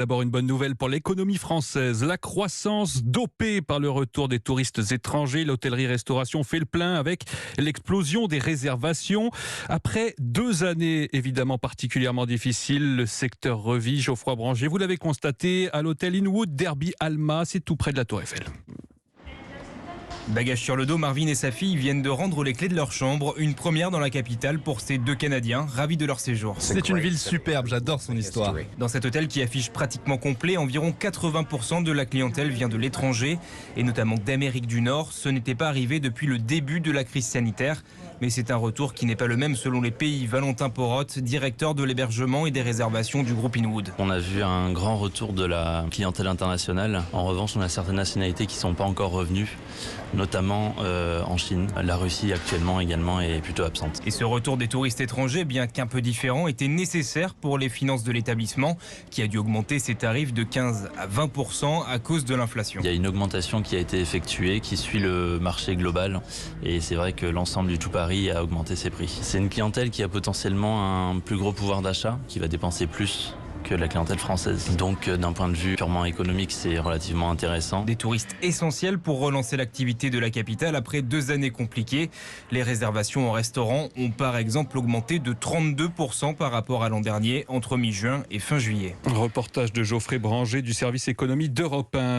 D'abord, une bonne nouvelle pour l'économie française. La croissance dopée par le retour des touristes étrangers. L'hôtellerie-restauration fait le plein avec l'explosion des réservations. Après 2 années évidemment particulièrement difficiles, le secteur revit. Geoffroy Branger, vous l'avez constaté à l'hôtel Inwood Derby Alma, c'est tout près de la Tour Eiffel. Bagage sur le dos, Marvin et sa fille viennent de rendre les clés de leur chambre. Une première dans la capitale pour ces deux Canadiens, ravis de leur séjour. C'est une ville superbe, j'adore son histoire. Dans cet hôtel qui affiche pratiquement complet, environ 80% de la clientèle vient de l'étranger, et notamment d'Amérique du Nord. Ce n'était pas arrivé depuis le début de la crise sanitaire. Mais c'est un retour qui n'est pas le même selon les pays. Valentin Porotte, directeur de l'hébergement et des réservations du groupe Inwood. On a vu un grand retour de la clientèle internationale. En revanche, on a certaines nationalités qui ne sont pas encore revenues, notamment en Chine. La Russie actuellement également est plutôt absente. Et ce retour des touristes étrangers, bien qu'un peu différent, était nécessaire pour les finances de l'établissement qui a dû augmenter ses tarifs de 15 à 20% à cause de l'inflation. Il y a une augmentation qui a été effectuée qui suit le marché global et c'est vrai que l'ensemble du tout Paris a augmenté ses prix. C'est une clientèle qui a potentiellement un plus gros pouvoir d'achat, qui va dépenser plus que la clientèle française. Donc d'un point de vue purement économique, c'est relativement intéressant. Des touristes essentiels pour relancer l'activité de la capitale après 2 années compliquées. Les réservations en restaurant ont par exemple augmenté de 32% par rapport à l'an dernier entre mi-juin et fin juillet. Reportage de Geoffroy Branger du service économie d'Europe 1.